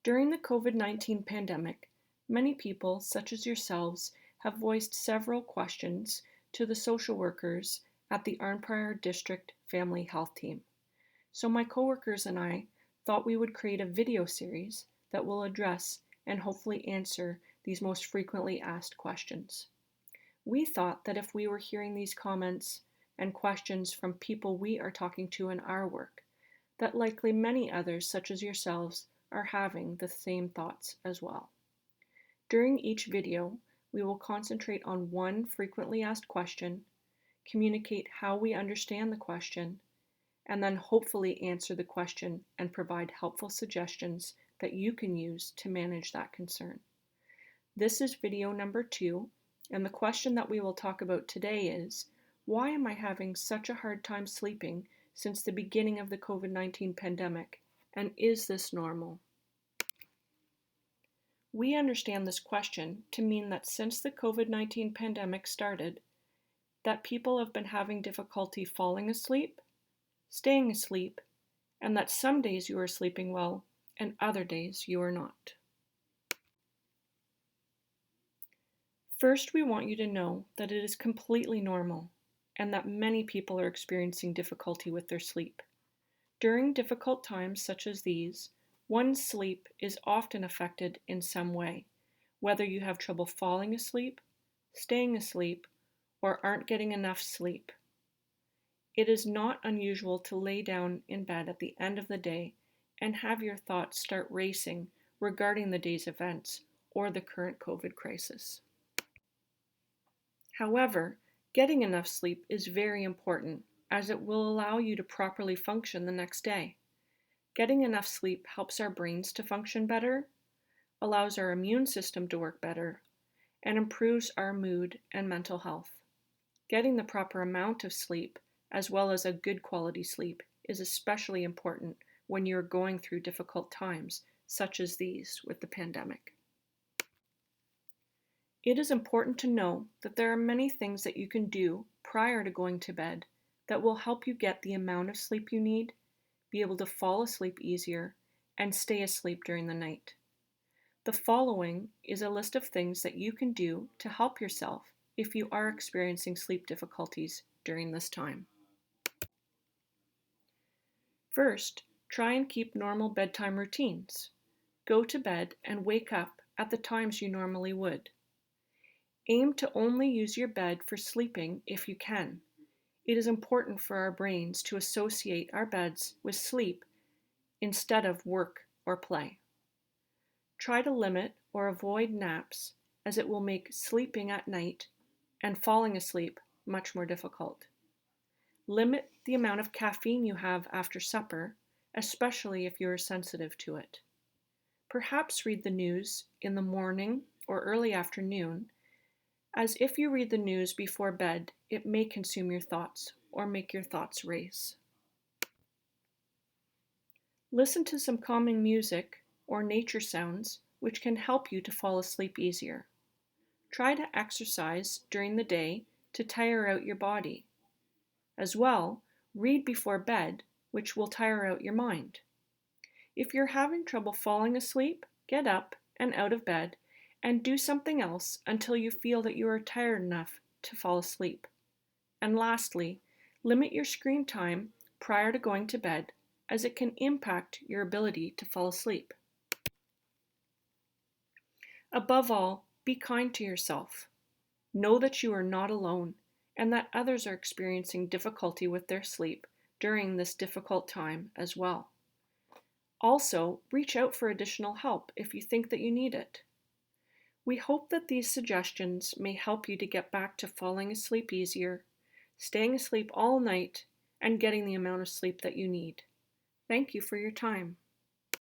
During the COVID-19 pandemic, many people, such as yourselves, have voiced several questions to the social workers at the Arnprior District Family Health Team. So my coworkers and I thought we would create a video series that will address and hopefully answer these most frequently asked questions. We thought that if we were hearing these comments and questions from people we are talking to in our work, that likely many others, such as yourselves, are having the same thoughts as well. During each video, we will concentrate on one frequently asked question, communicate how we understand the question, and then hopefully answer the question and provide helpful suggestions that you can use to manage that concern. This is video number 2, and the question that we will talk about today is, why am I having such a hard time sleeping since the beginning of the COVID-19 pandemic, and is this normal? We understand this question to mean that since the COVID-19 pandemic started, that people have been having difficulty falling asleep, staying asleep, and that some days you are sleeping well and other days you are not. First, we want you to know that it is completely normal and that many people are experiencing difficulty with their sleep. During difficult times such as these, one's sleep is often affected in some way, whether you have trouble falling asleep, staying asleep, or aren't getting enough sleep. It is not unusual to lay down in bed at the end of the day and have your thoughts start racing regarding the day's events or the current COVID crisis. However, getting enough sleep is very important as it will allow you to properly function the next day. Getting enough sleep helps our brains to function better, allows our immune system to work better, and improves our mood and mental health. Getting the proper amount of sleep, as well as a good quality sleep, is especially important when you're going through difficult times, such as these with the pandemic. It is important to know that there are many things that you can do prior to going to bed that will help you get the amount of sleep you need, be able to fall asleep easier, and stay asleep during the night. The following is a list of things that you can do to help yourself if you are experiencing sleep difficulties during this time. First, try and keep normal bedtime routines. Go to bed and wake up at the times you normally would. Aim to only use your bed for sleeping if you can. It is important for our brains to associate our beds with sleep instead of work or play. Try to limit or avoid naps as it will make sleeping at night and falling asleep much more difficult. Limit the amount of caffeine you have after supper, especially if you are sensitive to it. Perhaps read the news in the morning or early afternoon, as if you read the news before bed, it may consume your thoughts or make your thoughts race. Listen to some calming music or nature sounds which can help you to fall asleep easier. Try to exercise during the day to tire out your body. As well, read before bed, which will tire out your mind. If you're having trouble falling asleep, get up and out of bed and do something else until you feel that you are tired enough to fall asleep. And lastly, limit your screen time prior to going to bed, as it can impact your ability to fall asleep. Above all, be kind to yourself. Know that you are not alone and that others are experiencing difficulty with their sleep during this difficult time as well. Also, reach out for additional help if you think that you need it. We hope that these suggestions may help you to get back to falling asleep easier, staying asleep all night, and getting the amount of sleep that you need. Thank you for your time.